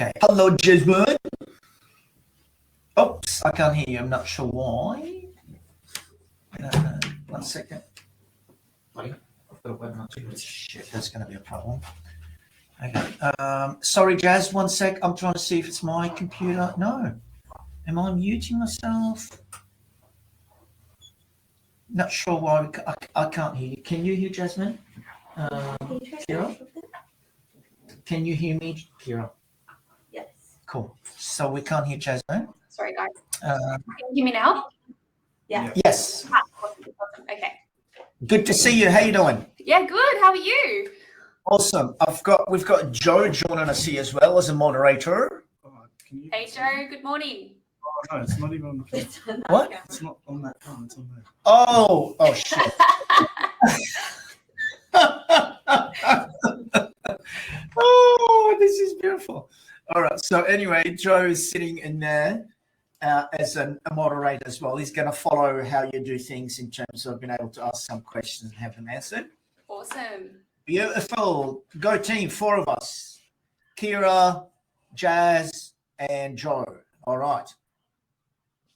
Okay. Hello, Jasmine. Oops, I can't hear you. I'm not sure why. 1 second. Buddy, I've got a webinar too. Shit, that's going to be a problem. Okay. Sorry, Jazz. 1 sec. I'm trying to see if it's my computer. No. Am I muting myself? Not sure why. I can't hear you. Can you hear Jasmine? Kira? Can you hear me, Kira? Yes. Cool. So we can't hear Jasmine. Sorry, guys. Can you hear me now? Yeah. Yes. Awesome. Okay. Good to see you. How you doing? Yeah, good. How are you? Awesome. We've got Joe joining us here as well as a moderator. Hey, Joe. Good morning. Oh, no, it's not even on the phone. What? It's not on that phone, it's on there. Oh shit. Oh, this is beautiful. All right. So anyway, Joe is sitting in there as a moderator as well. He's going to follow how you do things in terms of being able to ask some questions and have them answered. Awesome. Beautiful. Go team, 4 of us. Kira, Jazz, and Joe. All right.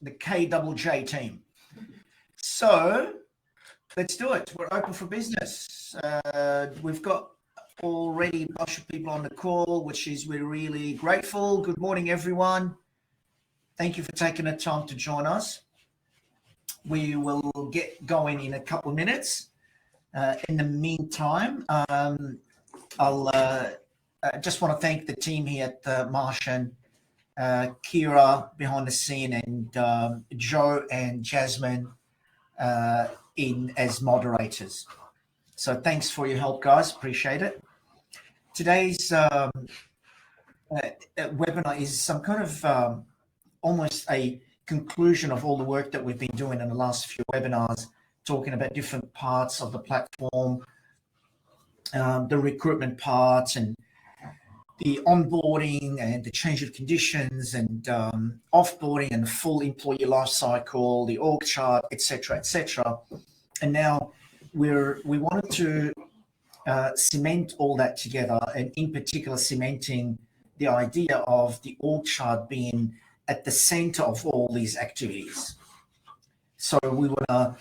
The KJJ team. So let's do it. We're open for business. We've got already a bunch of people on the call, which is we're really grateful. Good morning, everyone. Thank you for taking the time to join us. We will get going in a couple of minutes. In the meantime, I'll just want to thank the team here at Martian, Kira behind the scene, and Joe and Jasmine in as moderators. So thanks for your help, guys. Appreciate it. Today's webinar is some kind of almost a conclusion of all the work that we've been doing in the last few webinars, talking about different parts of the platform, the recruitment parts and the onboarding and the change of conditions and offboarding and the full employee life cycle, the org chart, etc., etc. And now we wanted to cement all that together, and in particular cementing the idea of the org chart being at the center of all these activities. So we want to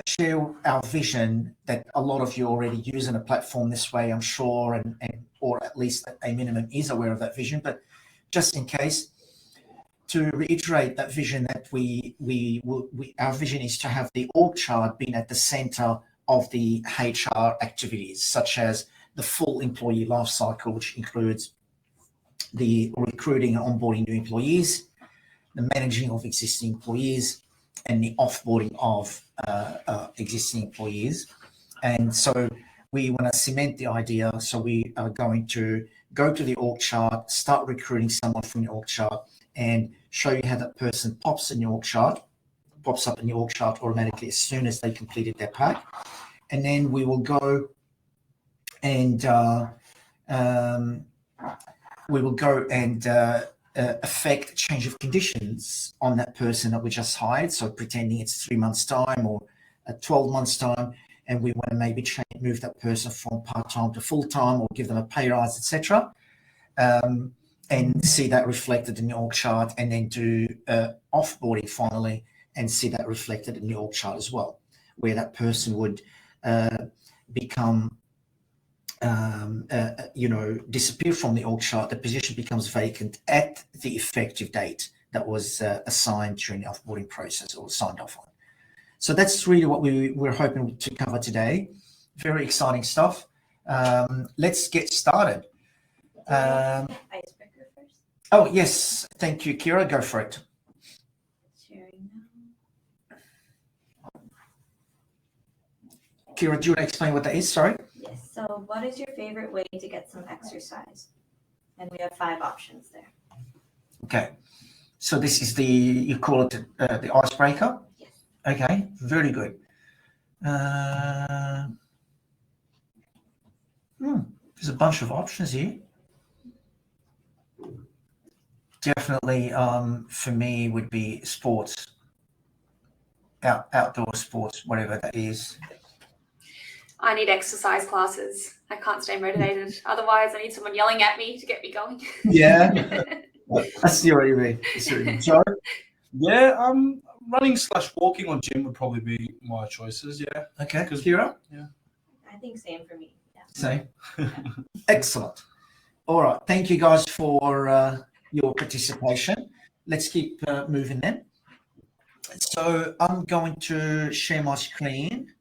share our vision that a lot of you already using a platform this way, I'm sure, and or at least a minimum is aware of that vision. But just in case, to reiterate that vision, that our vision is to have the org chart being at the center of the HR activities, such as the full employee life cycle, which includes the recruiting and onboarding new employees, the managing of existing employees, and the offboarding of existing employees. And so we want to cement the idea. So we are going to go to the org chart, start recruiting someone from the org chart, and show you how that person pops up in the org chart automatically as soon as they completed their pack. And then we will go and affect change of conditions on that person that we just hired. So pretending it's 3 months' time or 12 months' time, and we want to maybe move that person from part-time to full-time or give them a pay rise, etc. And see that reflected in the org chart, and then do offboarding finally and see that reflected in the org chart as well, where that person would become disappear from the org chart. The position becomes vacant at the effective date that was assigned during the offboarding process or signed off on. So that's really what we're hoping to cover today. Very exciting stuff. Let's get started. Icebreaker first. Oh, yes. Thank you, Kira. Go for it. Sharing now. Kira, do you want to explain what that is? Sorry. Yes. So what is your favorite way to get some exercise? And we have 5 options there. Okay. So this is you call it the icebreaker? Yes. Okay. Very good. There's a bunch of options here. Definitely, for me, would be sports, outdoor sports, whatever that is. I need exercise classes. I can't stay motivated. Otherwise, I need someone yelling at me to get me going. Yeah, I see what you mean. I see what you mean. Joe? Yeah, running / walking or gym would probably be my choices. Yeah. Okay, 'Cause- Kira? I think same for me. Yeah. Same. Excellent. All right. Thank you guys for your participation. Let's keep moving then. So I'm going to share my screen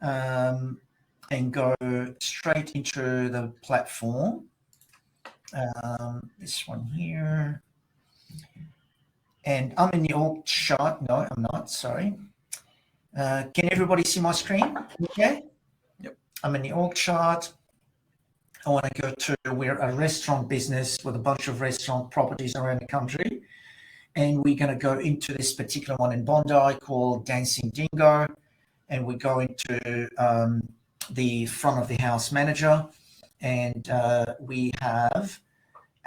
and go straight into the platform. This one here. And I'm in the org chart. No, I'm not. Sorry. Can everybody see my screen? Okay. Yep. I'm in the org chart. I want to go to, we're a restaurant business with a bunch of restaurant properties around the country. And we're going to go into this particular one in Bondi called Dancing Dingo. And we go into the front of the house manager. And we have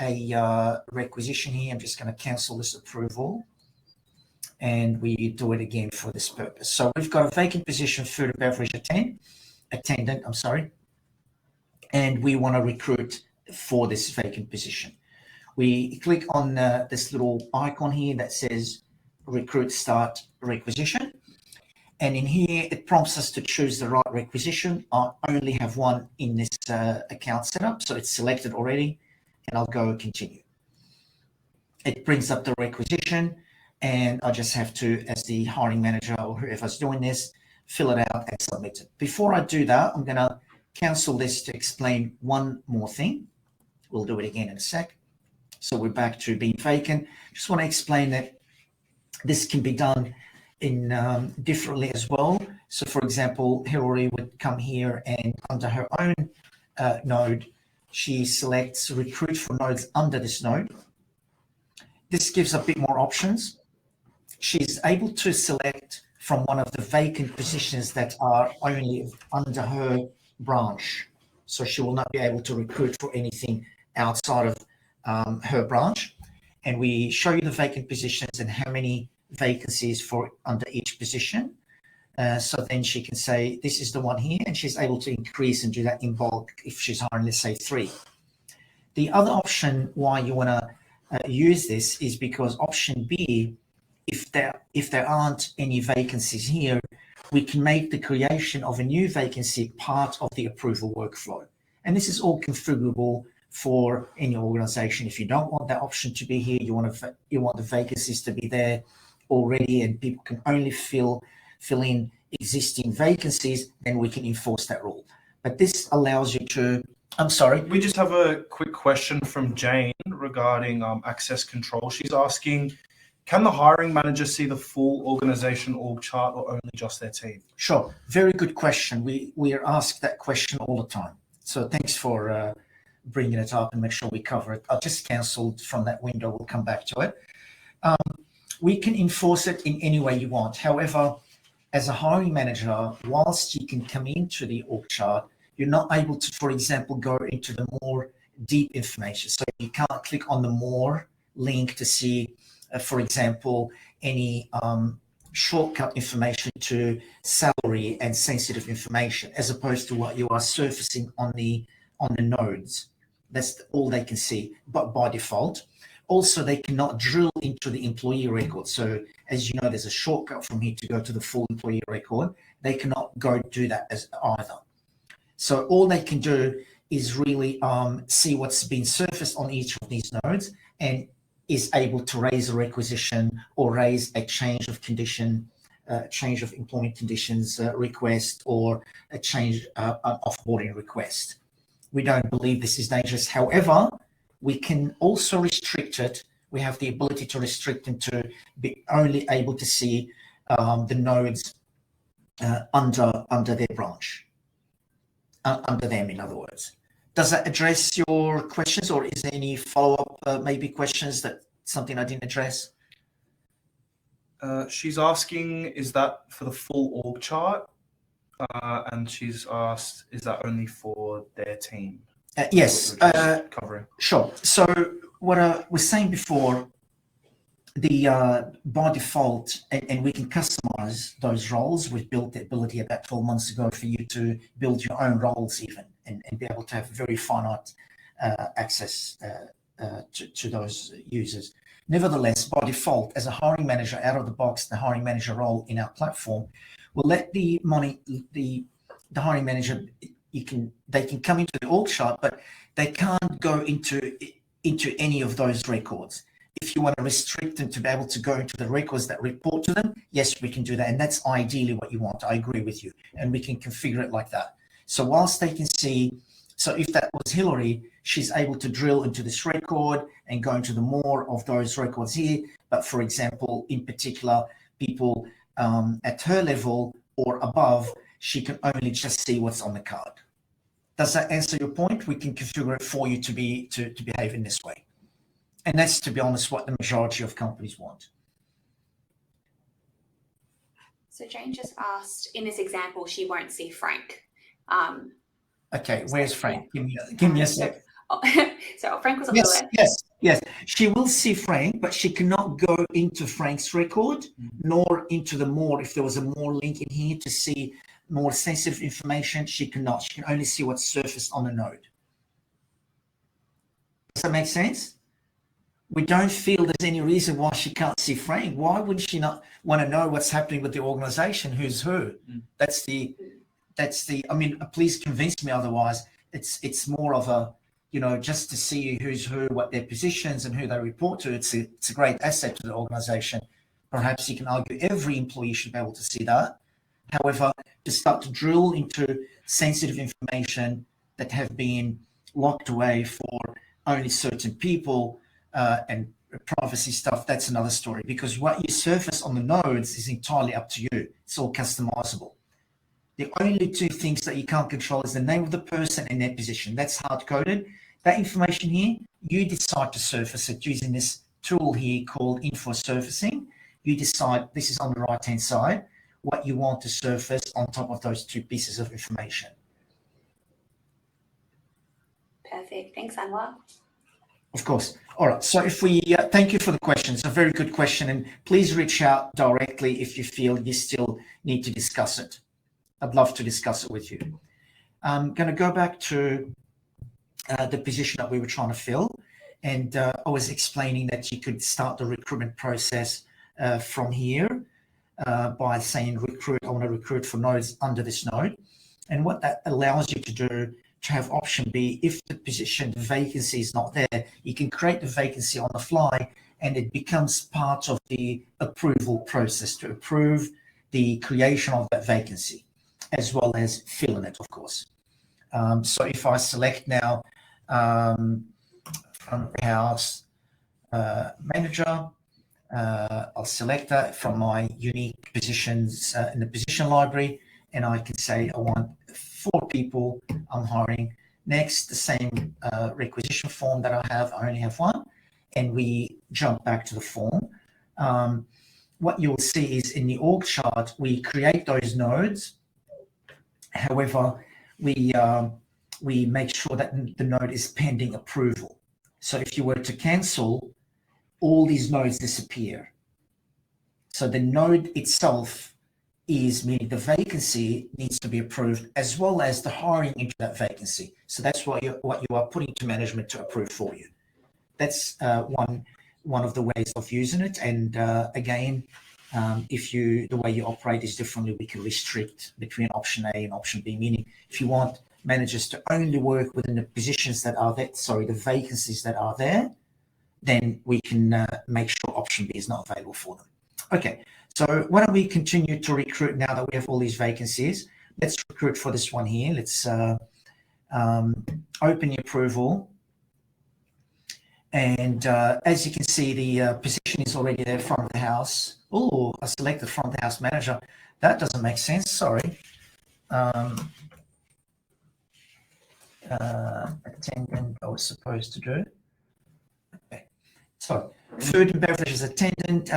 a requisition here. I'm just going to cancel this approval. And we do it again for this purpose. So we've got a vacant position, food and beverage attendant, I'm sorry. And we want to recruit for this vacant position. We click on this little icon here that says recruit start requisition. And in here, it prompts us to choose the right requisition. I only have one in this account setup, so it's selected already, and I'll go continue. It brings up the requisition, and I just have to, as the hiring manager or whoever's doing this, fill it out and submit it. Before I do that, I'm going to cancel this to explain one more thing. We'll do it again in a sec. So we're back to being vacant. Just want to explain that this can be done in differently as well. So for example, Hilary would come here and under her own node, she selects recruit for nodes under this node. This gives a bit more options. She's able to select from one of the vacant positions that are only under her branch. So she will not be able to recruit for anything outside of her branch. And we show you the vacant positions and how many vacancies for under each position. So then she can say, this is the one here, and she's able to increase and do that in bulk if she's hiring, let's say 3. The other option why you want to use this is because option B, if there aren't any vacancies here, we can make the creation of a new vacancy part of the approval workflow. And this is all configurable for any organization. If you don't want that option to be here, you want the vacancies to be there already, and people can only fill in existing vacancies, then we can enforce that rule. But this allows you to, I'm sorry. We just have a quick question from Jane regarding access control. She's asking, can the hiring manager see the full organization org chart or only just their team? Sure, very good question. We are asked that question all the time. So thanks for bringing it up and make sure we cover it. I've just cancelled from that window. We'll come back to it. We can enforce it in any way you want. However, as a hiring manager, whilst you can come into the org chart, you're not able to, for example, go into the more deep information. So you can't click on the more link to see, for example, any shortcut information to salary and sensitive information, as opposed to what you are surfacing on the nodes. That's all they can see, but by default. Also, they cannot drill into the employee record. So as you know, there's a shortcut from here to go to the full employee record. They cannot go do that as either. So all they can do is really see what's been surfaced on each of these nodes and is able to raise a requisition or raise a change of condition, change of employment conditions request, or a change an offboarding request. We don't believe this is dangerous. However, we can also restrict it. We have the ability to restrict them to be only able to see the nodes under their branch, under them, in other words. Does that address your questions, or is there any follow-up maybe questions that something I didn't address? She's asking, is that for the full org chart? And she's asked, is that only for their team? Yes, covering. Sure. So what I was saying before, by default, and we can customize those roles. We've built the ability about 12 months ago for you to build your own roles even and be able to have very finite access to those users. Nevertheless, by default, as a hiring manager out of the box, the hiring manager role in our platform will let the hiring manager, they can come into the org chart, but they can't go into any of those records. If you want to restrict them to be able to go into the records that report to them, yes, we can do that. And that's ideally what you want. I agree with you. And we can configure it like that. So whilst they can see, so if that was Hillary, she's able to drill into this record and go into the more of those records here. But for example, in particular, people at her level or above, she can only just see what's on the card. Does that answer your point? We can configure it for you to behave in this way. And that's, to be honest, what the majority of companies want. So Jane just asked, in this example, she won't see Frank. Okay, where's Frank? Yeah. Give me a sec. So Frank was on the left. Yes. She will see Frank, but she cannot go into Frank's record, nor into the more. If there was a more link in here to see more sensitive information, she cannot. She can only see what's surfaced on the node. Does that make sense? We don't feel there's any reason why she can't see Frank. Why would she not want to know what's happening with the organization? Who's who? That's the, I mean, please convince me otherwise. It's more of a, just to see who's who, what their positions and who they report to. It's a great asset to the organization. Perhaps you can argue every employee should be able to see that. However, to start to drill into sensitive information that have been locked away for only certain people, and privacy stuff, that's another story, because what you surface on the nodes is entirely up to you. It's all customizable. The only two things that you can't control is the name of the person and their position. That's hard-coded. That information here, you decide to surface it using this tool here called info surfacing. You decide, this is on the right-hand side, what you want to surface on top of those two pieces of information. Perfect. Thanks, Anwar. Of course. All right. So if we thank you for the question. It's a very good question, and please reach out directly if you feel you still need to discuss it. I'd love to discuss it with you. I'm going to go back to the position that we were trying to fill, and I was explaining that you could start the recruitment process from here by saying recruit. I want to recruit for nodes under this node, and what that allows you to do, to have option B, if the position, the vacancy is not there, you can create the vacancy on the fly, and it becomes part of the approval process to approve the creation of that vacancy, as well as filling it, of course. So if I select now front of house manager, I'll select that from my unique positions in the position library, and I can say I want 4 people I'm hiring. Next, the same requisition form that I have, I only have 1, and we jump back to the form. What you'll see is in the org chart, we create those nodes. However, we make sure that the node is pending approval. So if you were to cancel, all these nodes disappear. So the node itself is, meaning the vacancy needs to be approved, as well as the hiring into that vacancy. So that's what you are putting to management to approve for you. That's one of the ways of using it. And again, if the way you operate is differently, we can restrict between option A and option B, meaning if you want managers to only work within the positions that are there, the vacancies that are there, then we can make sure option B is not available for them. Okay, so why don't we continue to recruit now that we have all these vacancies? Let's recruit for this one here. Let's open the approval. And as you can see, the position is already there, front of the house. Oh, I selected front of the house manager. That doesn't make sense, sorry. Attendant, I was supposed to do. Okay, so food and beverages attendant.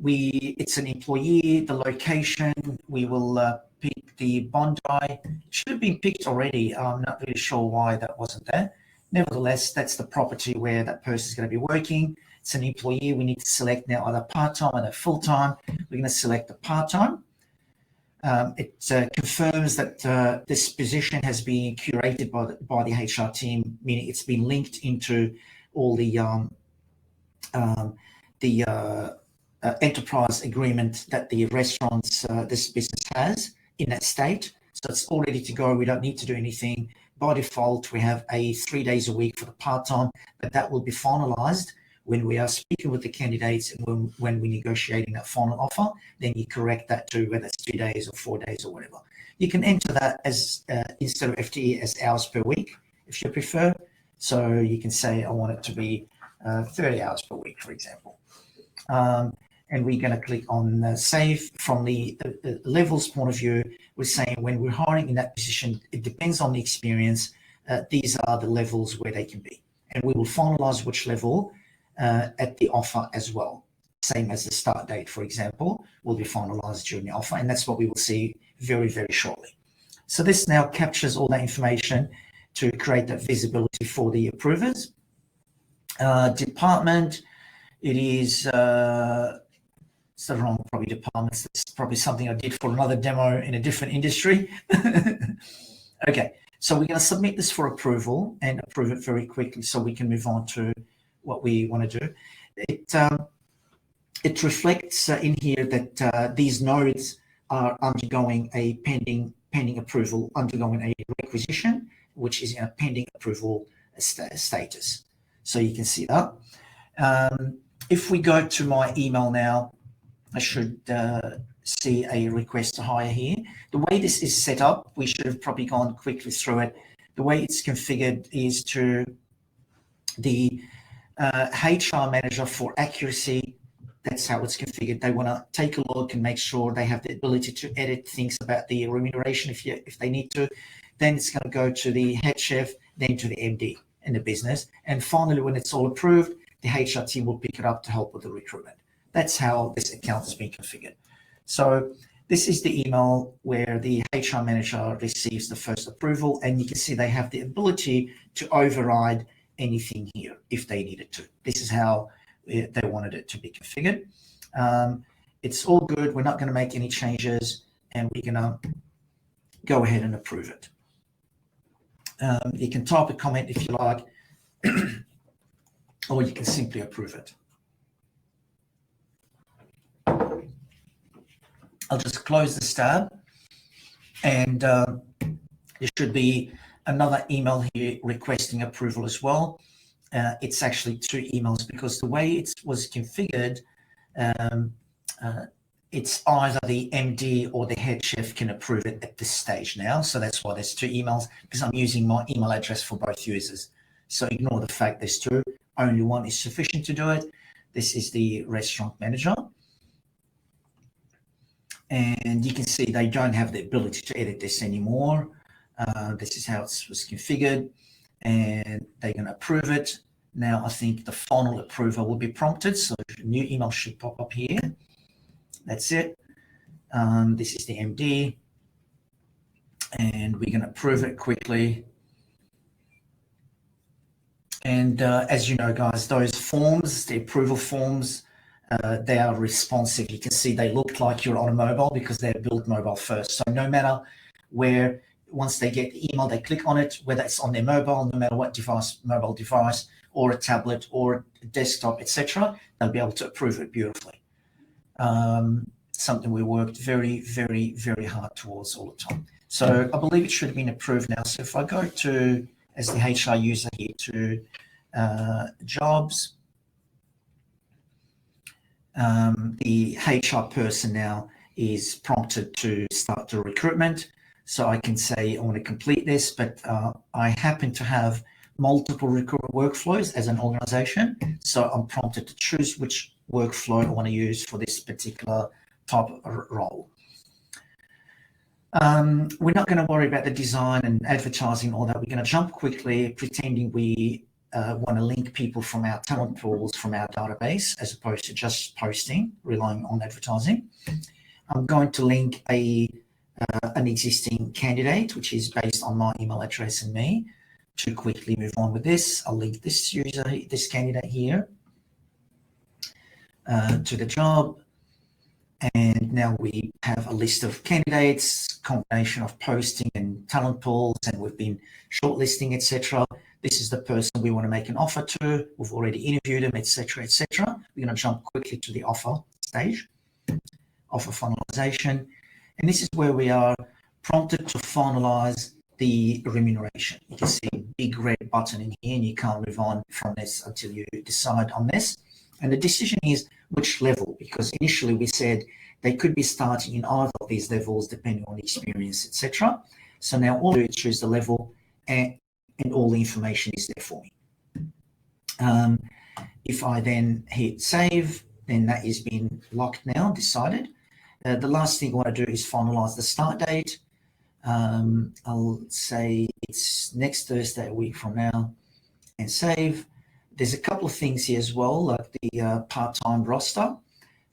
It's an employee, the location, we will pick the Bondi. It should have been picked already. I'm not really sure why that wasn't there. Nevertheless, that's the property where that person is going to be working. it's an employee, we need to select now either part-time or full-time. We're going to select the part-time. It confirms that this position has been curated by the HR team, meaning it's been linked into all the enterprise agreement that the restaurants, this business has in that state. So it's all ready to go. We don't need to do anything. By default, we have a 3 days a week for the part-time, but that will be finalized when we are speaking with the candidates and when we're negotiating that final offer. Then you correct that to whether it's 2 days or 4 days or whatever. You can enter that as instead of FTE as hours per week if you prefer. So you can say, I want it to be 30 hours per week, for example. And we're going to click on save. From the levels point of view, we're saying when we're hiring in that position, it depends on the experience. These are the levels where they can be. And we will finalize which level at the offer as well. Same as the start date, for example, will be finalized during the offer. And that's what we will see very, very shortly. So this now captures all that information to create that visibility for the approvers. Department, it is... it's the wrong probably departments. It's probably something I did for another demo in a different industry. Okay, so we're going to submit this for approval and approve it very quickly so we can move on to what we want to do. It reflects in here that these nodes are undergoing a pending approval, undergoing a requisition, which is in a pending approval status. So you can see that. If we go to my email now, I should see a request to hire here. The way this is set up, we should have probably gone quickly through it. The way it's configured is to the HR manager for accuracy. That's how it's configured. They want to take a look and make sure they have the ability to edit things about the remuneration if they need to. Then it's going to go to the head chef, then to the MD in the business. And finally, when it's all approved, the HR team will pick it up to help with the recruitment. That's how this account has been configured. So this is the email where the HR manager receives the first approval, and you can see they have the ability to override anything here if they needed to. This is how they wanted it to be configured. It's all good. We're not going to make any changes, and we're going to go ahead and approve it. You can type a comment if you like, or you can simply approve it. I'll just close this tab, and there should be another email here requesting approval as well. It's actually 2 emails because the way it was configured, it's either the MD or the head chef can approve it at this stage now. So that's why there's 2 emails, because I'm using my email address for both users. So ignore the fact there's 2. Only one is sufficient to do it. This is the restaurant manager. And you can see they don't have the ability to edit this anymore. This is how it was configured, and they're going to approve it. Now I think the final approval will be prompted, so a new email should pop up here. That's it. This is the MD, and we're going to approve it quickly. And as you know, guys, those forms, the approval forms, they are responsive. You can see they look like you're on a mobile because they're built mobile first. So no matter where, once they get the email, they click on it, whether it's on their mobile, no matter what device, mobile device, or a tablet, or a desktop, etc., they'll be able to approve it beautifully. Something we worked very, very, very hard towards all the time. So I believe it should have been approved now. So if I go to, as the HR user here, to jobs, the HR person now is prompted to start the recruitment. So I can say I want to complete this, but I happen to have multiple recruitment workflows as an organization. So I'm prompted to choose which workflow I want to use for this particular type of role. We're not going to worry about the design and advertising, all that. We're going to jump quickly, pretending we want to link people from our talent pools, from our database, as opposed to just posting, relying on advertising. I'm going to link an existing candidate, which is based on my email address and me. To quickly move on with this, I'll link this user, this candidate here. to the job. And now we have a list of candidates, combination of posting and talent pools, and we've been shortlisting, etc. This is the person we want to make an offer to. We've already interviewed them, etc., etc. We're going to jump quickly to the offer stage, offer finalization. And this is where we are prompted to finalize the remuneration. You can see a big red button in here, and you can't move on from this until you decide on this. And the decision is which level, because initially we said they could be starting in either of these levels depending on experience, etc. So now all I do is choose the level, and all the information is there for me. If I then hit save, then that has been locked now, decided. The last thing I want to do is finalize the start date. I'll say it's next Thursday, a week from now, and save. There's a couple of things here as well, like the part-time roster.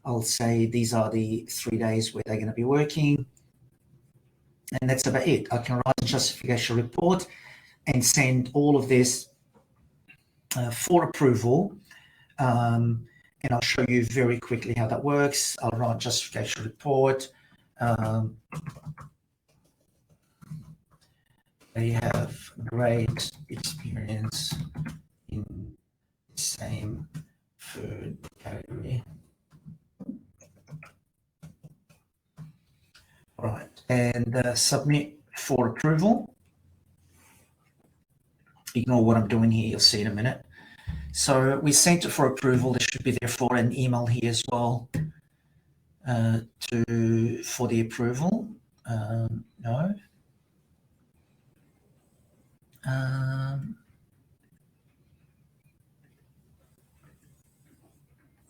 I'll say these are the 3 days where they're going to be working, and that's about it. I can write a justification report and send all of this for approval, and I'll show you very quickly how that works. I'll write a justification report. They have great experience in the same food category. Right, and submit for approval. Ignore what I'm doing here, you'll see in a minute. So we sent it for approval. There should be therefore an email here as well for the approval. No.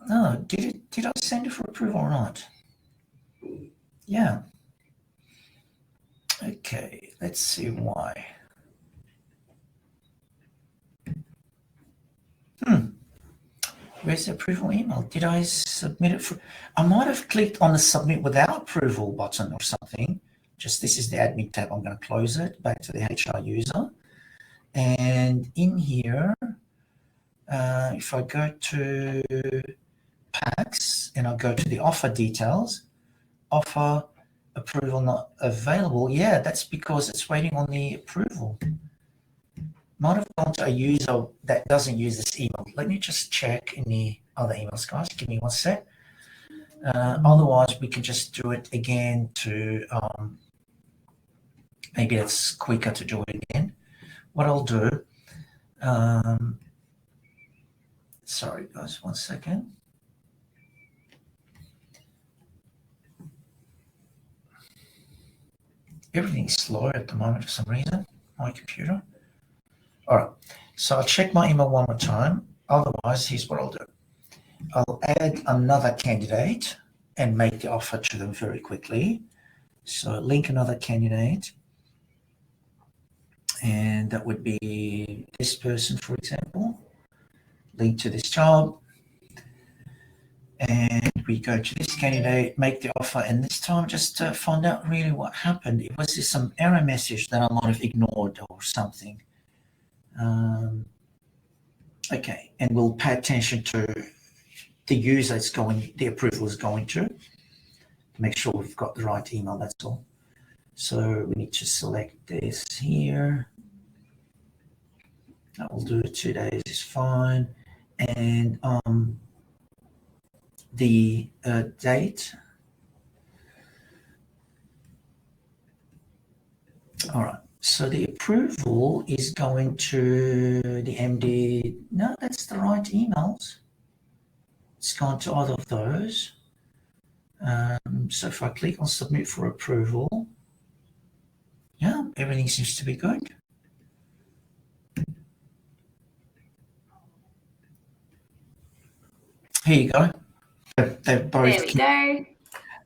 No, did I send it for approval or not? Yeah. Okay, let's see why. Where's the approval email? Did I submit it for? I might have clicked on the submit without approval button or something. Just this is the admin tab. I'm going to close it, back to the HR user. And in here, if I go to packs and I'll go to the offer details, offer approval not available. Yeah, that's because it's waiting on the approval. Might have gone to a user that doesn't use this email. Let me just check in the other emails, guys. Give me one sec. Otherwise, we can just do it again to, maybe it's quicker to do it again. What I'll do, sorry guys, 1 second. Everything's slow at the moment for some reason, my computer. All right, so I'll check my email one more time. Otherwise, here's what I'll do. I'll add another candidate and make the offer to them very quickly. So link another candidate. And that would be this person, for example. Link to this job. And we go to this candidate, make the offer, and this time just to find out really what happened. It was just some error message that I might have ignored or something. Okay, and we'll pay attention to the user it's going, the approval is going to make sure we've got the right email, that's all. So we need to select this here. That will do it, 2 days is fine. And the date. All right, so the approval is going to the MD. No, that's the right emails. It's gone to either of those. So if I click on submit for approval, yeah, everything seems to be good. Here you go. They're both. There we go.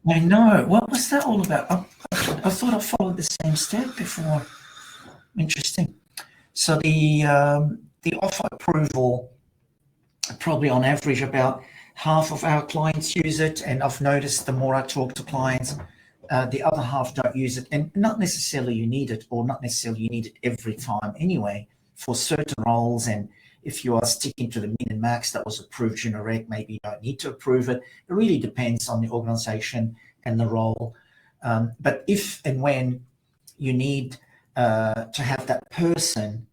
I know. What was that all about? I thought I followed the same step before. Interesting. So the offer approval, probably on average about half of our clients use it, and I've noticed the more I talk to clients, the other half don't use it, and not necessarily you need it, or not necessarily you need it every time anyway. For certain roles and if you are sticking to the min and max that was approved during a rec, maybe you don't need to approve it. It really depends on the organization and the role. But if and when you need to have that person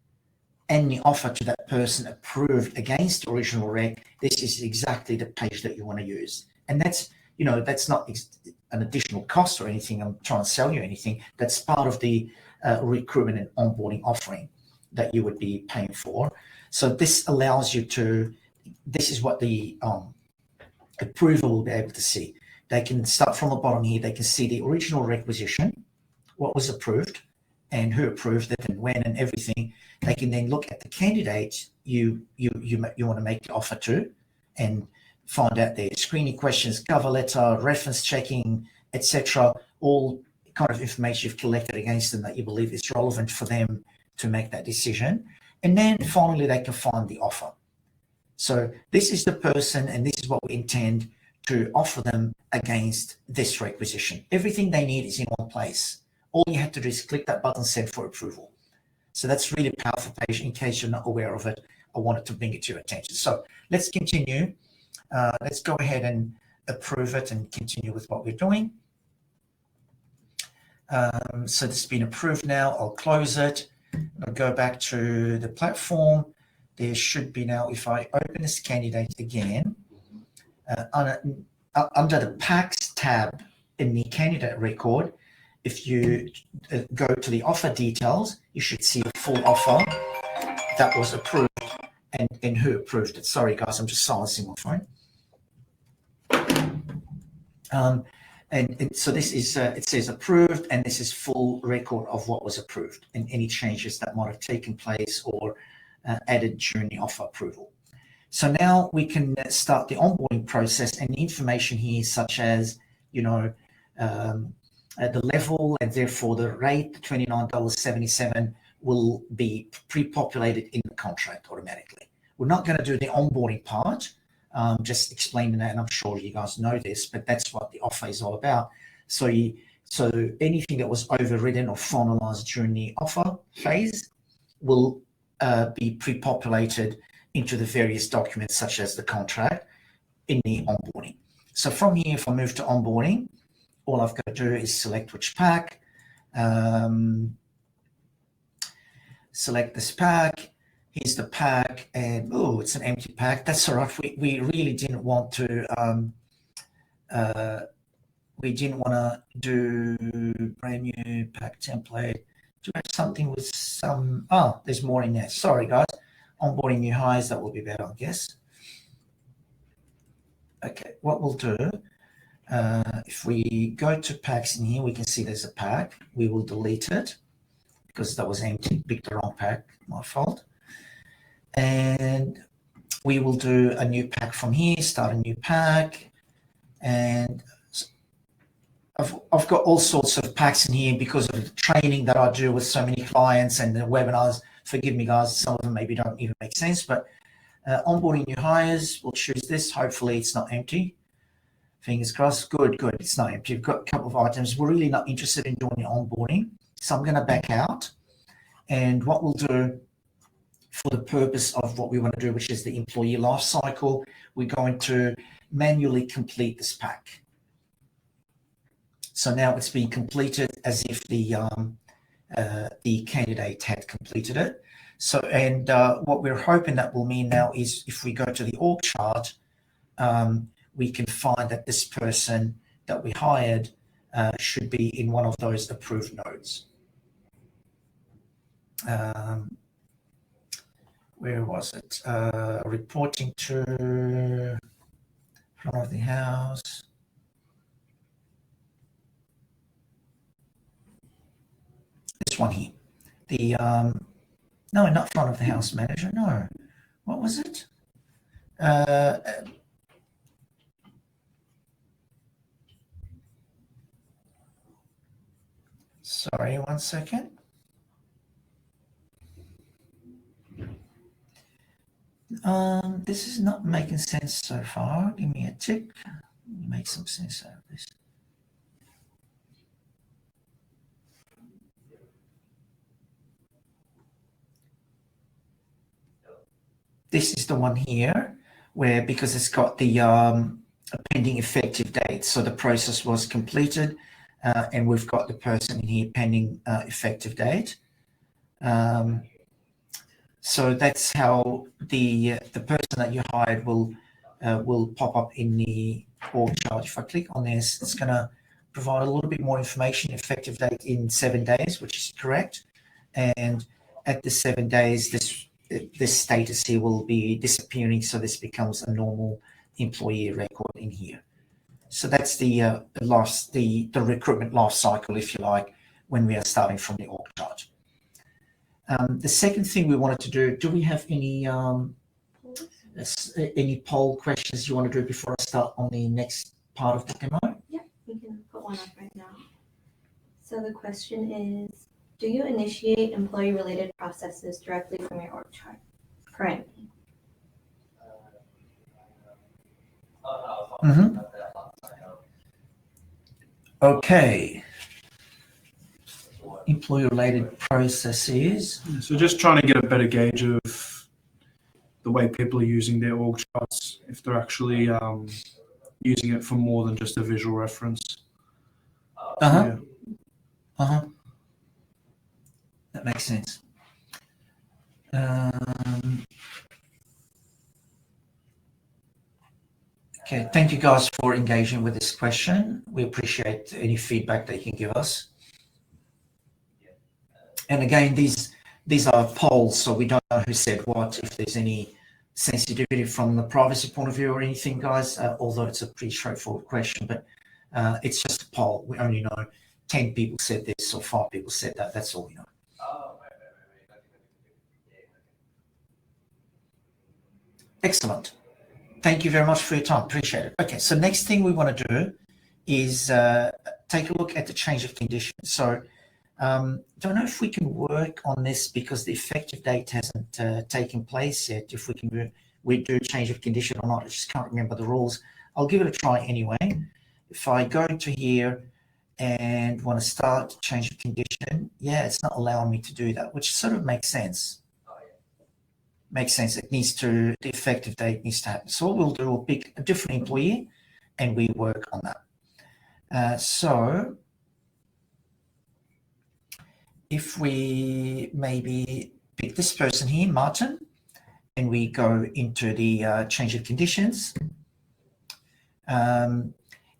and the offer to that person approved against the original rec, this is exactly the page that you want to use. And that's, that's not an additional cost or anything. I'm trying to sell you anything. That's part of the recruitment and onboarding offering that you would be paying for. So this allows you to, this is what the approver will be able to see. They can start from the bottom here. They can see the original requisition, what was approved, and who approved it and when and everything. They can then look at the candidate you want to make the offer to and find out their screening questions, cover letter, reference checking, etc. All kind of information you've collected against them that you believe is relevant for them to make that decision. And then finally, they can find the offer. So this is the person, and this is what we intend to offer them against this requisition. Everything they need is in one place. All you have to do is click that button, send for approval. So that's really a powerful page. In case you're not aware of it, I wanted to bring it to your attention. So let's continue. Let's go ahead and approve it and continue with what we're doing. So this has been approved now. I'll close it. I'll go back to the platform. There should be now, if I open this candidate again, under the PACS tab in the candidate record, if you go to the offer details, you should see a full offer that was approved and who approved it. Sorry, guys, I'm just silencing my phone. And so this is, it says approved, and this is full record of what was approved and any changes that might have taken place or added during the offer approval. So now we can start the onboarding process, and the information here, such as, the level and therefore the rate, $29.77, will be pre-populated in the contract automatically. We're not going to do the onboarding part, just explaining that, and I'm sure you guys know this, but that's what the offer is all about. So anything that was overridden or finalized during the offer phase will be pre-populated into the various documents, such as the contract, in the onboarding. So from here, if I move to onboarding, all I've got to do is select which pack, select this pack. Here's the pack, and oh, it's an empty pack. That's all right. We really didn't want to. We didn't want to do brand new pack template. Do have something with some? Oh, there's more in there. Sorry, guys. Onboarding new hires. That will be better, I guess. Okay, what we'll do. If we go to packs in here, we can see there's a pack. We will delete it because that was empty. Picked the wrong pack. My fault. And we will do a new pack from here, start a new pack. And I've got all sorts of packs in here because of the training that I do with so many clients and the webinars. Forgive me, guys, some of them maybe don't even make sense, but onboarding new hires, we'll choose this. Hopefully it's not empty. Fingers crossed. Good. It's not empty. We've got a couple of items. We're really not interested in doing the onboarding. So I'm going to back out. And what we'll do, for the purpose of what we want to do, which is the employee life cycle, we're going to manually complete this pack. So now it's been completed as if the candidate had completed it. So, and what we're hoping that will mean now is if we go to the org chart, we can find that this person that we hired should be in one of those approved nodes. Where was it? Reporting to front of the house. This one here. The no, not front of the house manager. No, what was it? Sorry, one second. This is not making sense so far. Give me a tick. Make some sense out of this. This is the one here where, because it's got the pending effective date, so the process was completed, and we've got the person in here pending effective date. So that's how the person that you hired will pop up in the org chart. If I click on this, it's going to provide a little bit more information. Effective date in 7 days, which is correct, and at the 7 days, this status here will be disappearing, so this becomes a normal employee record in here. So that's the recruitment life cycle, if you like, when we are starting from the org chart. The second thing we wanted to do we have any poll questions you want to do before I start on the next part of the demo? Yeah, we can put one up right now. So the question is, do you initiate employee-related processes directly from your org chart currently? Mm-hmm. Okay. Employee-related processes. So just trying to get a better gauge of the way people are using their org charts, if they're actually using it for more than just a visual reference. Uh-huh. Uh-huh. That makes sense. Okay, thank you guys for engaging with this question. We appreciate any feedback that you can give us. And again, these are polls, so we don't know who said what, if there's any sensitivity from the privacy point of view or anything, guys, although it's a pretty straightforward question, but it's just a poll. We only know 10 people said this or 5 people said that. That's all we know. Excellent. Thank you very much for your time. Appreciate it. Okay, so next thing we want to do is take a look at the change of conditions. So don't know if we can work on this because the effective date hasn't taken place yet. If we do change of condition or not, I just can't remember the rules. I'll give it a try anyway. If I go into here and want to start change of condition, yeah, it's not allowing me to do that, which sort of makes sense. Makes sense. It needs to, the effective date needs to happen. So what we'll do, we'll pick a different employee and we work on that. So if we maybe pick this person here, Martin, and we go into the change of conditions.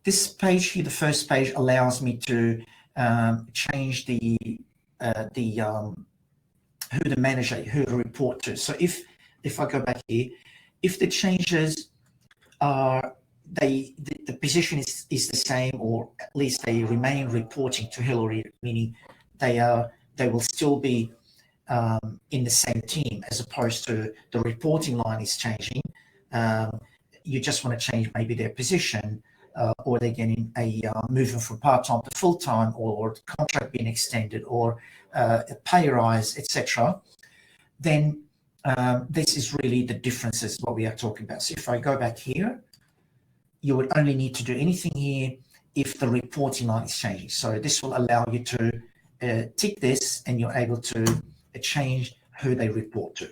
This page here, the first page, allows me to change who the manager, who to report to. So if I go back here, if the changes are, the position is the same, or at least they remain reporting to Hillary, meaning they will still be in the same team, as opposed to the reporting line is changing. You just want to change maybe their position, or they're getting a movement from part-time to full-time, or contract being extended, or a pay rise, etc. Then this is really the differences what we are talking about. So if I go back here, you would only need to do anything here if the reporting line is changing. So this will allow you to tick this, and you're able to change who they report to.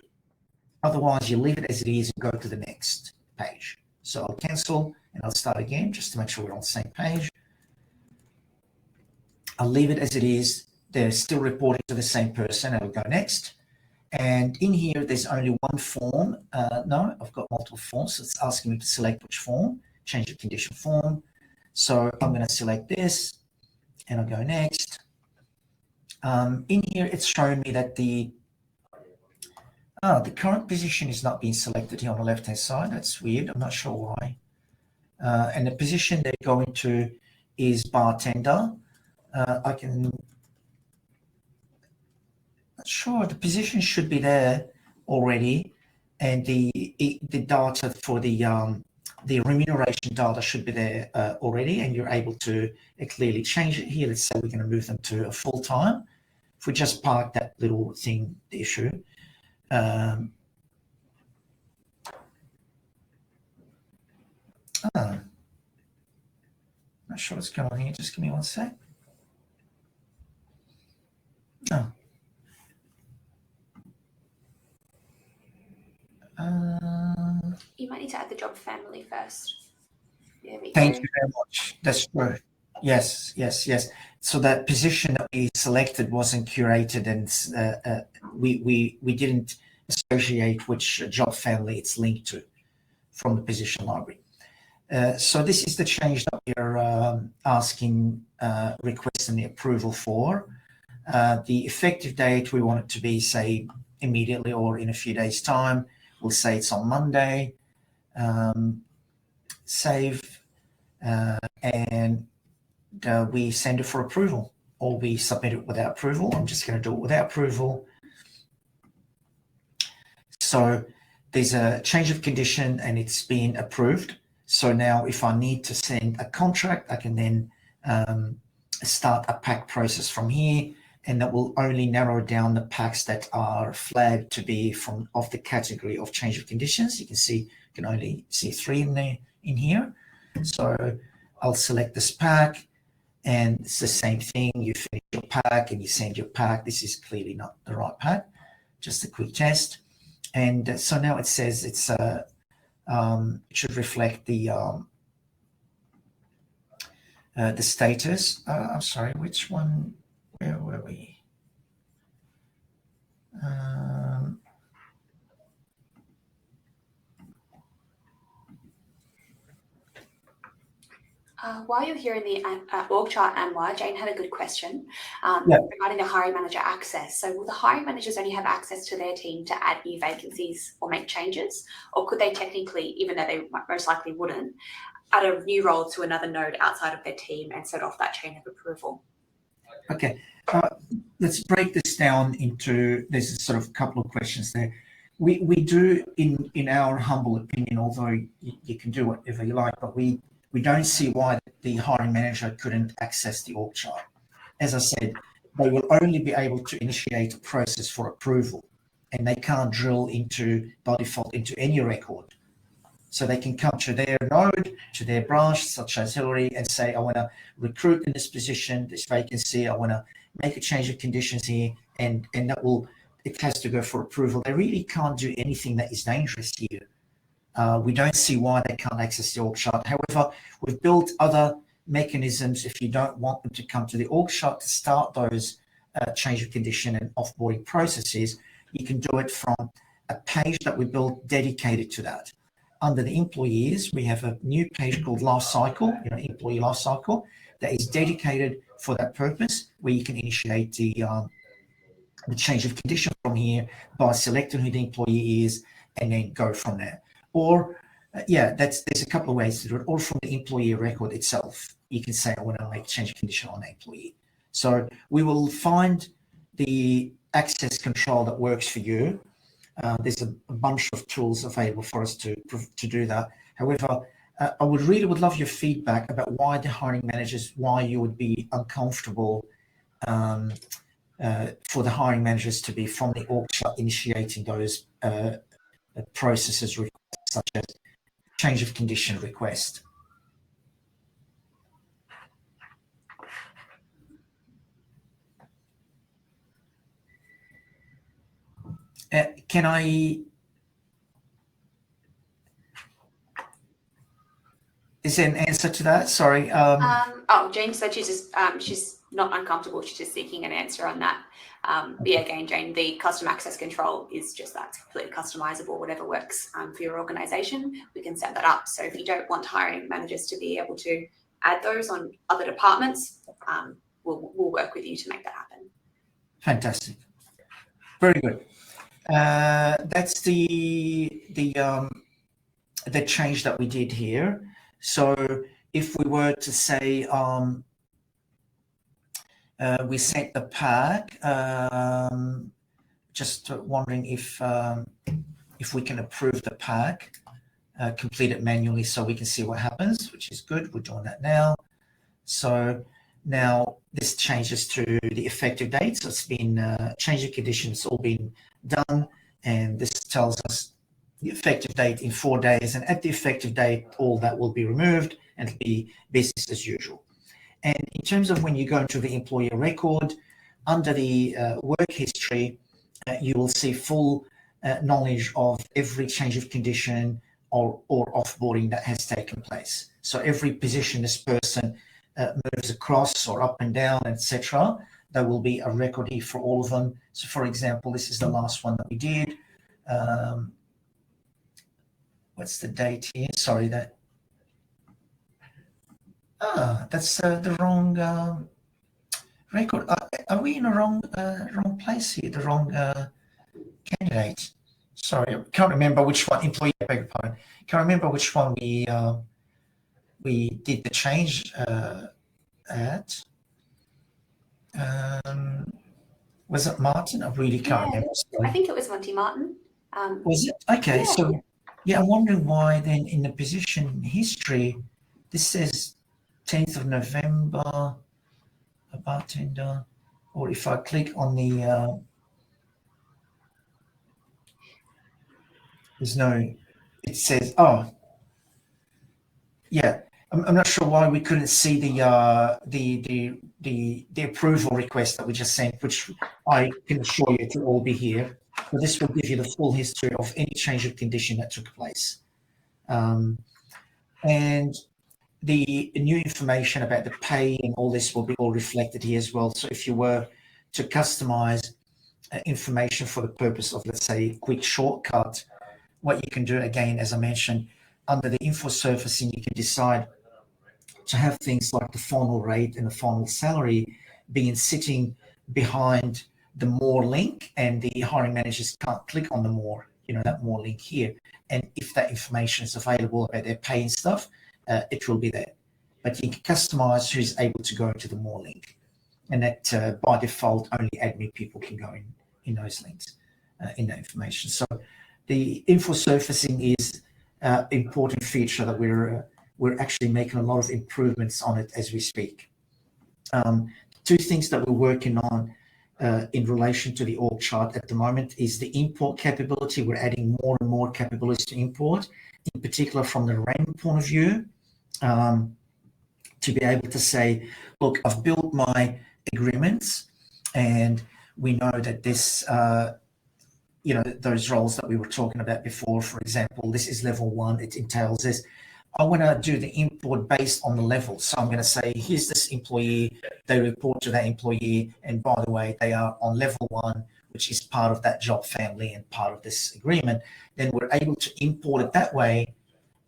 Otherwise, you leave it as it is and go to the next page. So I'll cancel and I'll start again just to make sure we're on the same page. I'll leave it as it is. They're still reporting to the same person. I'll go next. And in here, there's only one form. No, I've got multiple forms. So it's asking me to select which form, change the condition form. So I'm going to select this and I'll go next. In here, it's showing me that the current position is not being selected here on the left-hand side. That's weird. I'm not sure why. And the position they're going to is bartender. Not sure. The position should be there already, and the data for the remuneration data should be there already, and you're able to clearly change it here. Let's say we're going to move them to a full-time. If we just park that little thing, the issue. Not sure what's going on here. Just give me one sec. Oh. You might need to add the job family first. There we Thank go. you very much. That's true. Yes, yes, yes. So that position that we selected wasn't curated, and we didn't associate which job family it's linked to from the position library. So this is the change that we're asking, requesting the approval for. The effective date, we want it to be, say, immediately or in a few days' time. We'll say it's on Monday. Save, and we send it for approval, or we submit it without approval. I'm just going to do it without approval. So there's a change of condition and it's been approved. So now if I need to send a contract, I can then start a pack process from here, and that will only narrow down the packs that are flagged to be of the category of change of conditions. You can see, you can only see 3 in here. So I'll select this pack, and it's the same thing. You finish your pack and you send your pack. This is clearly not the right pack. Just a quick test. And so now it says it's it should reflect the status. I'm sorry, which one? Where were we? While you're here in the org chart, Anwar, Jane had a good question regarding the hiring manager access. So will the hiring managers only have access to their team to add new vacancies or make changes? Or could they technically, even though they most likely wouldn't, add a new role to another node outside of their team and set off that chain of approval? Okay, let's break this down into, there's a sort of couple of questions there. We do, in our humble opinion, although you can do whatever you like, but we don't see why the hiring manager couldn't access the org chart. As I said, they will only be able to initiate a process for approval, and they can't drill into, by default, into any record. So they can come to their node, to their branch, such as Hillary, and say, I want to recruit in this position, this vacancy, I want to make a change of conditions here, and that will, it has to go for approval. They really can't do anything that is dangerous here. We don't see why they can't access the org chart. However, we've built other mechanisms if you don't want them to come to the org chart to start those change of condition and offboarding processes. You can do it from a page that we built dedicated to that. Under the employees, we have a new page called Lifecycle, employee lifecycle, that is dedicated for that purpose, where you can initiate the change of condition from here by selecting who the employee is and then go from there. Or, there's a couple of ways to do it. Or from the employee record itself, you can say, I want to make a change of condition on the employee. So we will find the access control that works for you. There's a bunch of tools available for us to do that. However, I would love your feedback about why the hiring managers, why you would be uncomfortable for the hiring managers to be from the org chart initiating those processes, such as change of condition request. Can I? Is there an answer to that? Sorry. Jane said she's not uncomfortable. She's just seeking an answer on that. Again, Jane, the custom access control is just that. It's completely customizable, whatever works for your organization. We can set that up. So if you don't want hiring managers to be able to add those on other departments, we'll work with you to make that happen. Fantastic. Very good. That's the change that we did here. So if we were to say we sent the pack, just wondering if we can approve the pack, complete it manually so we can see what happens, which is good. We're doing that now. So now this changes to the effective date. So it's been change of conditions, all been done, and this tells us the effective date in 4 days, and at the effective date all that will be removed and it'll be business as usual. And in terms of when you go into the employee record, under the work history, you will see full knowledge of every change of condition or offboarding that has taken place. So every position this person moves across or up and down, etc., there will be a record here for all of them. So for example, this is the last one that we did. What's the date here? Sorry, that's the wrong record. Are we in a wrong place here? The wrong candidate. Sorry, I can't remember which one. Employee, I beg your pardon. Can't remember which one we did the change at. Was it Martin? I really can't remember. Sorry. I think it was Monty Martin. Was it? Okay, so yeah, I'm wondering why then in the position history, this says 10th of November, a bartender, or if I click on the, there's no, it says, oh, yeah, I'm not sure why we couldn't see the approval request that we just sent, which I can assure you to all be here. So this will give you the full history of any change of condition that took place. And the new information about the pay and all this will be all reflected here as well. So if you were to customize information for the purpose of, let's say, quick shortcut, what you can do, again, as I mentioned, under the info surfacing, you can decide to have things like the final rate and the final salary being sitting behind the more link, and the hiring managers can't click on the more, that more link here. And if that information is available about their pay and stuff, it will be there. But you can customize who's able to go into the more link. And that by default, only admin people can go in those links, in that information. So the info surfacing is an important feature that we're actually making a lot of improvements on it as we speak. Two things that we're working on in relation to the org chart at the moment is the import capability. We're adding more and more capabilities to import, in particular from the RAN point of view, to be able to say, look, I've built my agreements and we know that this, those roles that we were talking about before, for example, this is level 1, it entails this. I want to do the import based on the level. So I'm going to say, here's this employee, they report to that employee, and by the way, they are on level 1, which is part of that job family and part of this agreement. Then we're able to import it that way.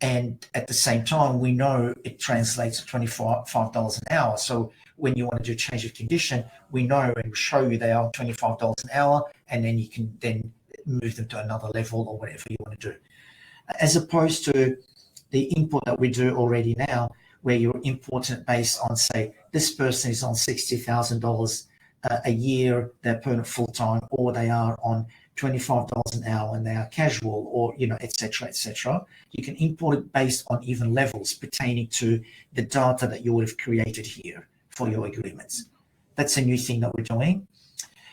And at the same time, we know it translates to $25 an hour. So when you want to do change of condition, we know and show you they are $25 an hour, and then you can then move them to another level or whatever you want to do. As opposed to the import that we do already now, where you're importing it based on, say, this person is on $60,000 a year, they're permanent full-time, or they are on $25 an hour and they are casual, or, et cetera, et cetera. You can import it based on even levels pertaining to the data that you would have created here for your agreements. That's a new thing that we're doing.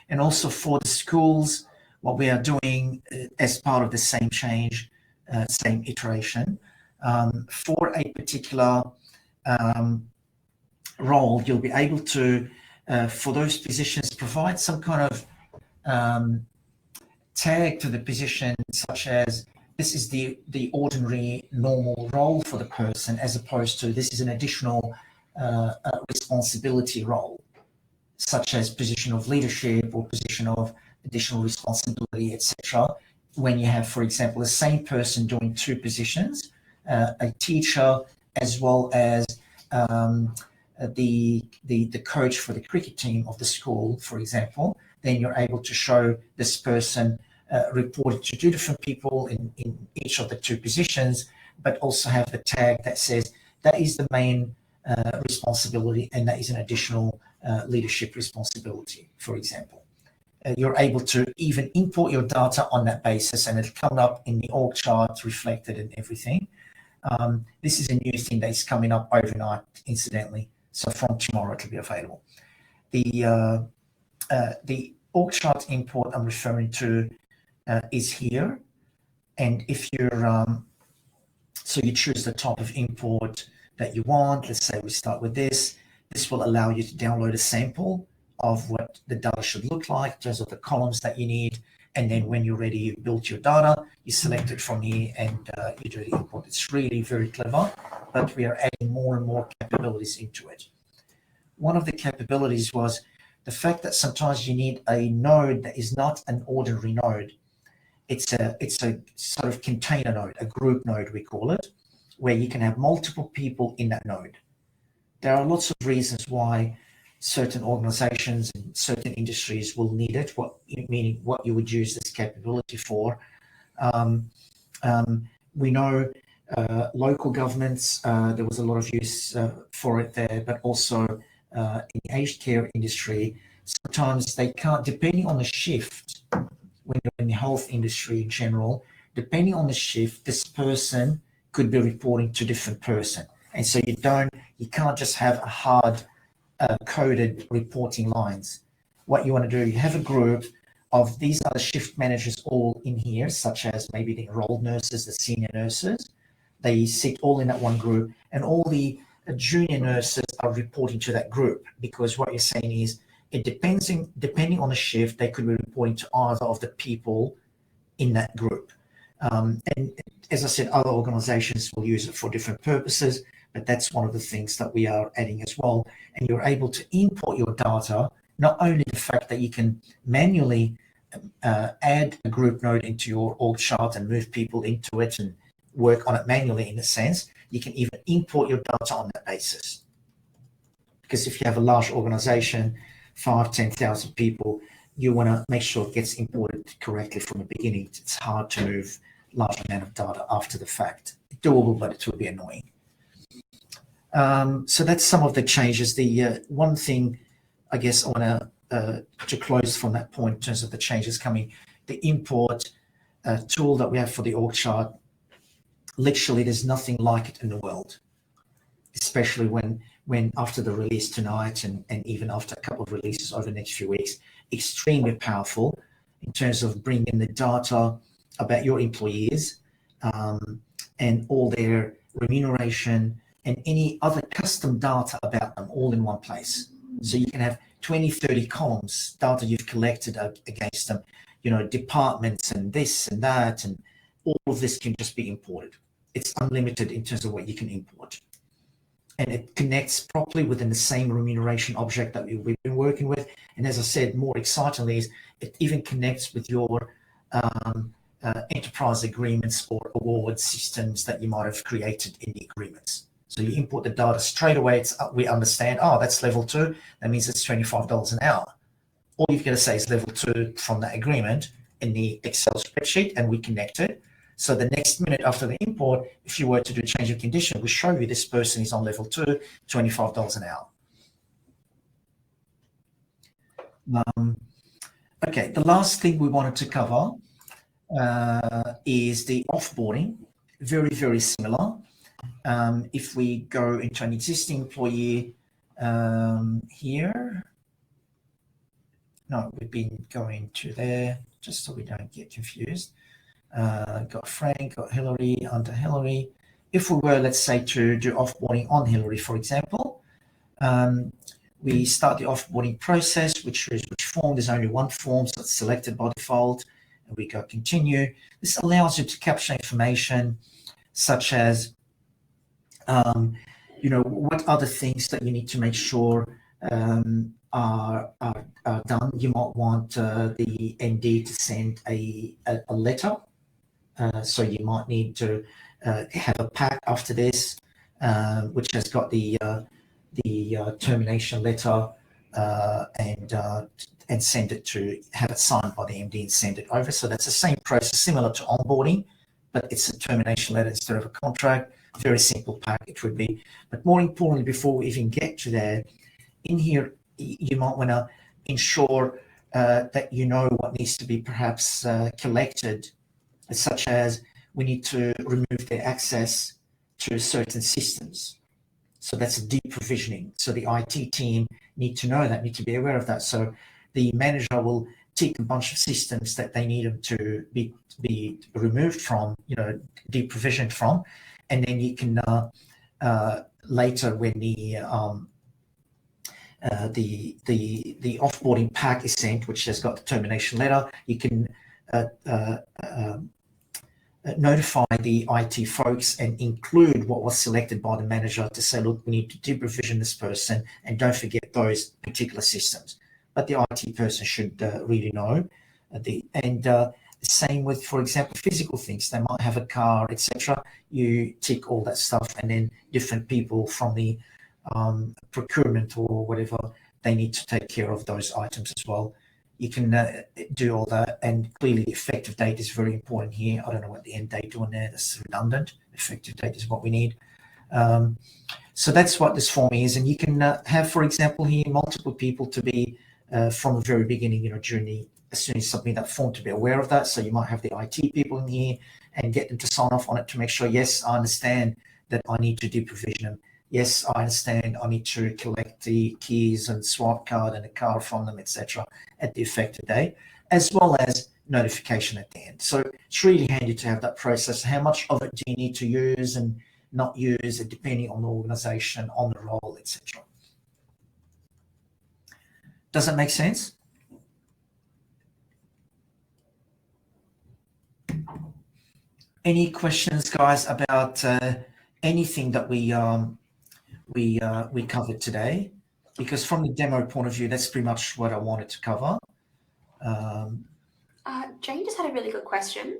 And also for the schools, what we are doing as part of the same change, same iteration, for a particular role, you'll be able to, for those positions, provide some kind of tag to the position, such as this is the ordinary normal role for the person, as opposed to this is an additional responsibility role, such as position of leadership or position of additional responsibility, etc. When you have, for example, the same person doing two positions, a teacher as well as the coach for the cricket team of the school, for example, then you're able to show this person reported to two different people in each of the two positions, but also have the tag that says that is the main responsibility and that is an additional leadership responsibility, for example. You're able to even import your data on that basis, and it'll come up in the org chart reflected and everything. This is a new thing that is coming up overnight, incidentally. So from tomorrow, it'll be available. The org chart import I'm referring to is here. And if you're, so you choose the type of import that you want. Let's say we start with this. This will allow you to download a sample of what the data should look like in terms of the columns that you need, And then when you're ready, you build your data, you select it from here, and you do the import. It's really very clever, but we are adding more and more capabilities into it. One of the capabilities was the fact that sometimes you need a node that is not an ordinary node. It's a sort of container node, a group node we call it, where you can have multiple people in that node. There are lots of reasons why certain organizations and certain industries will need it, meaning what you would use this capability for. We know local governments, there was a lot of use for it there, but also in the aged care industry, sometimes they can't, depending on the shift, when you're in the health industry in general, depending on the shift, this person could be reporting to a different person. And so you can't just have a hard coded reporting lines. What you want to do, you have a group of these are the shift managers all in here, such as maybe the enrolled nurses, the senior nurses. They sit all in that one group, and all the junior nurses are reporting to that group, because what you're saying is it depending on the shift, they could be reporting to either of the people in that group. And as I said, other organizations will use it for different purposes, but that's one of the things that we are adding as well. And you're able to import your data, not only the fact that you can manually add a group node into your org chart and move people into it and work on it manually in a sense, you can even import your data on that basis. Because if you have a large organization, 5,000-10,000 people, you want to make sure it gets imported correctly from the beginning. It's hard to move large amount of data after the fact. Doable, but it will be annoying. So that's some of the changes. The one thing, I guess, I want to close from that point in terms of the changes coming, the import tool that we have for the org chart, literally there's nothing like it in the world, especially when after the release tonight and even after a couple of releases over the next few weeks, extremely powerful in terms of bringing the data about your employees and all their remuneration and any other custom data about them all in one place. So you can have 20, 30 columns, data you've collected against them, departments and this and that, and all of this can just be imported. It's unlimited in terms of what you can import. And it connects properly within the same remuneration object that we've been working with. And as I said, more excitingly is it even connects with your enterprise agreements or award systems that you might have created in the agreements. So you import the data straight away. We understand, that's level 2. That means it's $25 an hour. All you've got to say is level 2 from that agreement in the Excel spreadsheet, and we connect it. So the next minute after the import, if you were to do change of condition, we show you this person is on level 2, $25 an hour. Okay, the last thing we wanted to cover is the offboarding. Very, very similar. If we go into an existing employee here, no, we've been going to there just so we don't get confused. Got Frank, got Hillary, under Hillary. If we were, let's say, to do offboarding on Hillary, for example, we start the offboarding process, which form, there's only one form, so it's selected by default, and we go continue. This allows you to capture information such as, what other things that you need to make sure are done. You might want the MD to send a letter. So you might need to have a pack after this, which has got the termination letter and send it to, have it signed by the MD and send it over. So that's the same process, similar to onboarding, but it's a termination letter instead of a contract. Very simple pack it would be. But more importantly, before we even get to there, in here, you might want to ensure that you know what needs to be perhaps collected, such as we need to remove their access to certain systems. So that's a deprovisioning. So the IT team need to know that, need to be aware of that. So the manager will tick a bunch of systems that they need them to be removed from, deprovisioned from, and then you can later when the offboarding pack is sent, which has got the termination letter, you can notify the IT folks and include what was selected by the manager to say, look, we need to deprovision this person and don't forget those particular systems. But the IT person should really know. Same with, for example, physical things. They might have a car, etc. You tick all that stuff, and then different people from the procurement or whatever, they need to take care of those items as well. You can do all that, and clearly the effective date is very important here. I don't know what the end date doing there. That's redundant. Effective date is what we need. So that's what this form is, and you can have, for example, here multiple people to be from the very beginning, during the as soon as you submit that form, to be aware of that. So you might have the IT people in here and get them to sign off on it to make sure, yes, I understand that I need to deprovision them. Yes, I understand I need to collect the keys and swipe card and a card from them, etc. at the effective date, as well as notification at the end. So it's really handy to have that process. How much of it do you need to use and not use, depending on the organization, on the role, etc. Does that make sense? Any questions, guys, about anything that we covered today? Because from the demo point of view, that's pretty much what I wanted to cover. Jane just had a really good question.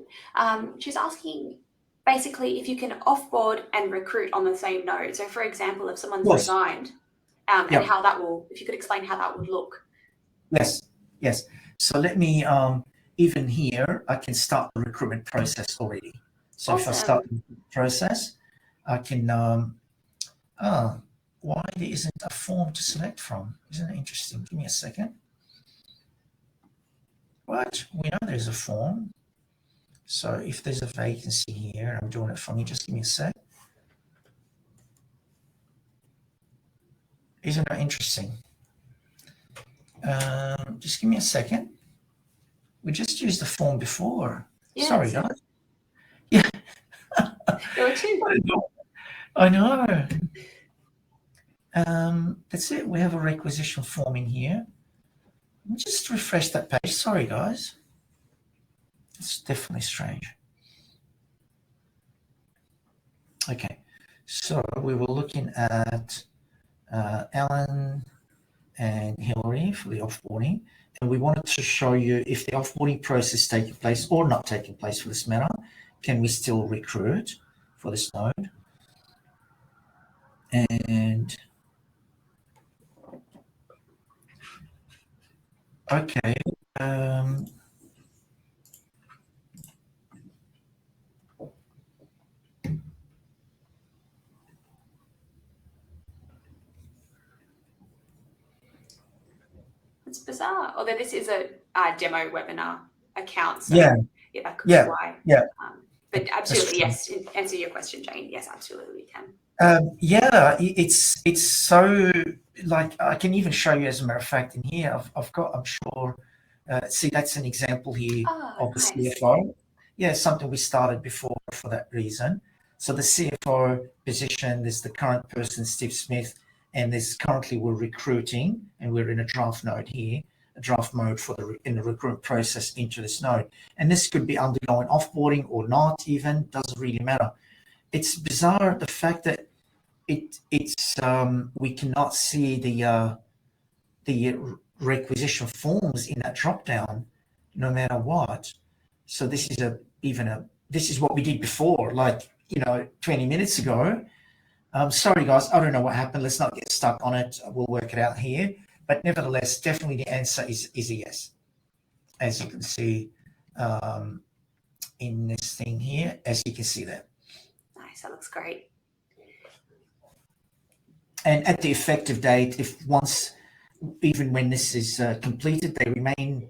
She's asking basically if you can offboard and recruit on the same node. So, for example, if someone's resigned, and how that will, if you could explain how that would look. Yes. So let me, even here, I can start the recruitment process already. So awesome. If I start the process, I can, why there isn't a form to select from? Isn't it interesting? Give me a second. What? We know there's a form. So if there's a vacancy here, I'm doing it from you, just give me a sec. Isn't that interesting? Just give me a second. We just used the form before. Yes. Sorry, guys. Yeah. There were two. I know. That's it. We have a requisition form in here. Let me just refresh that page. Sorry, guys. It's definitely strange. Okay. So we were looking at Alan and Hillary for the offboarding, and we wanted to show you if the offboarding process is taking place or not taking place for this matter, can we still recruit for this node? And okay, it's bizarre. Although this is a demo webinar account, so that could be why. Yeah. But absolutely, yes. Answer your question, Jane. Yes, absolutely, we can. It's so, like, I can even show you, as a matter of fact, in here, I've got, I'm sure, see, that's an example here of the CFO. Yeah, something we started before for that reason. So the CFO position, there's the current person, Steve Smith, and there's currently we're recruiting, and we're in a draft node here, a draft mode for in the recruitment process into this node. And this could be undergoing offboarding or not even, doesn't really matter. It's bizarre, the fact that we cannot see the requisition forms in that drop down, no matter what. So this is this is what we did before, like 20 minutes ago. Sorry guys, I don't know what happened. Let's not get stuck on it. We'll work it out here. But nevertheless, definitely the answer is a yes, as you can see in this thing here, as you can see there. Nice, that looks great. And at the effective date, even when this is completed, they remain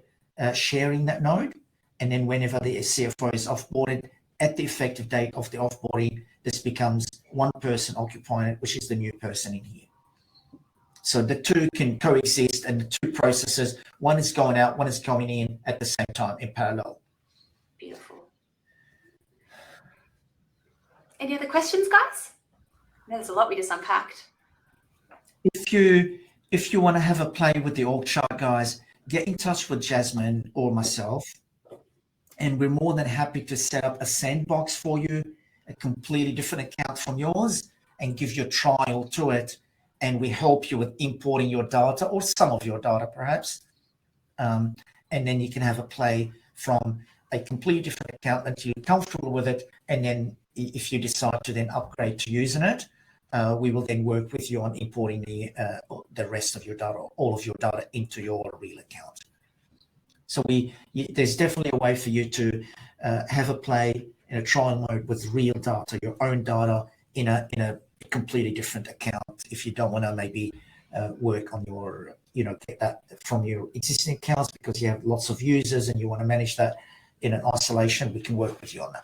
sharing that node. And then whenever the CFO is offboarded, at the effective date of the offboarding, this becomes one person occupying it, which is the new person in here. So the two can coexist, and the two processes, one is going out, one is coming in at the same time in parallel. Beautiful. Any other questions, guys? There's a lot we just unpacked. If you want to have a play with the org chart, guys, get in touch with Jasmine or myself, And we're more than happy to set up a sandbox for you, a completely different account from yours, and give you a trial to it. And we help you with importing your data, or some of your data perhaps. And then you can have a play from a completely different account until you're comfortable with it. And then if you decide to then upgrade to using it, we will then work with you on importing the rest of your data, all of your data, into your real account. So there's definitely a way for you to have a play in a trial mode with real data, your own data, in a completely different account. If you don't want to maybe work on your, get that from your existing accounts because you have lots of users and you want to manage that in an isolation, we can work with you on that.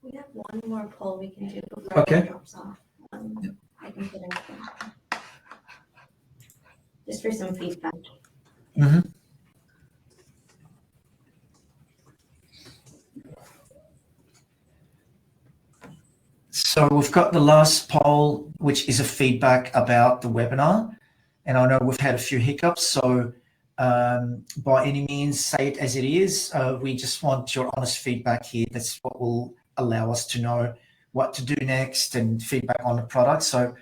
We have one more poll we can do before it drops off. I can put in just for some feedback. Mm-hmm. So we've got the last poll, which is a feedback about the webinar. And I know we've had a few hiccups, so by any means, say it as it is. We just want your honest feedback here. That's what will allow us to know what to do next and feedback on the product. So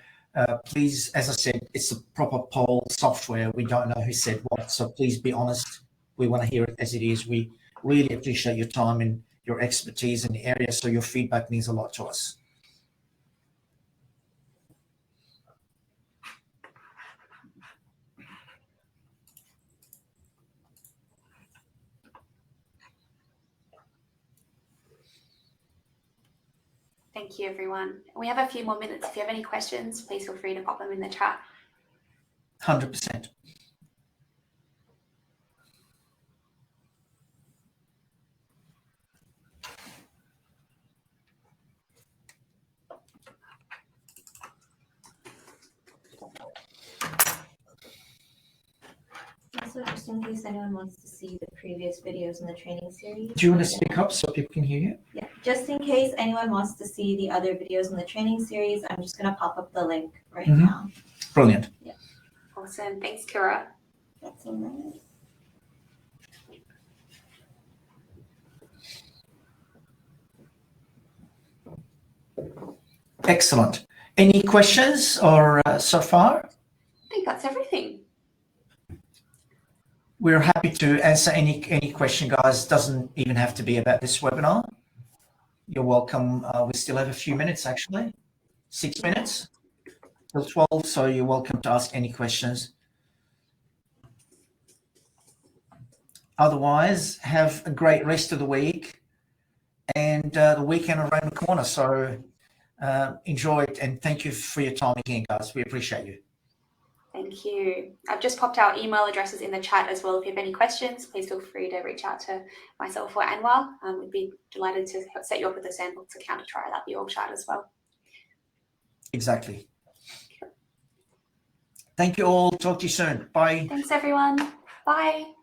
please, as I said, it's a proper poll software. We don't know who said what, so please be honest. We want to hear it as it is. We really appreciate your time and your expertise in the area, so your feedback means a lot to us. Thank you, everyone. We have a few more minutes. If you have any questions, please feel free to pop them in the chat. 100%. Also, just in case anyone wants to see the previous videos in the training series. Do you want to speak up so people can hear you? Yeah, just in case anyone wants to see the other videos in the training series, I'm just going to pop up the link right now. Brilliant. Yeah. Awesome. Thanks, Kira. That's all right. Excellent. Any questions or so far? I think that's everything. We're happy to answer any question, guys. Doesn't even have to be about this webinar. You're welcome. We still have a few minutes, actually. 6 minutes till 12, so you're welcome to ask any questions. Otherwise, have a great rest of the week and the weekend around the corner. So enjoy it, and thank you for your time again, guys. We appreciate you. Thank you. I've just popped our email addresses in the chat as well. If you have any questions, please feel free to reach out to myself or Anwar. We'd be delighted to set you up with a sandbox account to try out the org chart as well. Exactly. Thank you all. Talk to you soon. Bye. Thanks, everyone. Bye.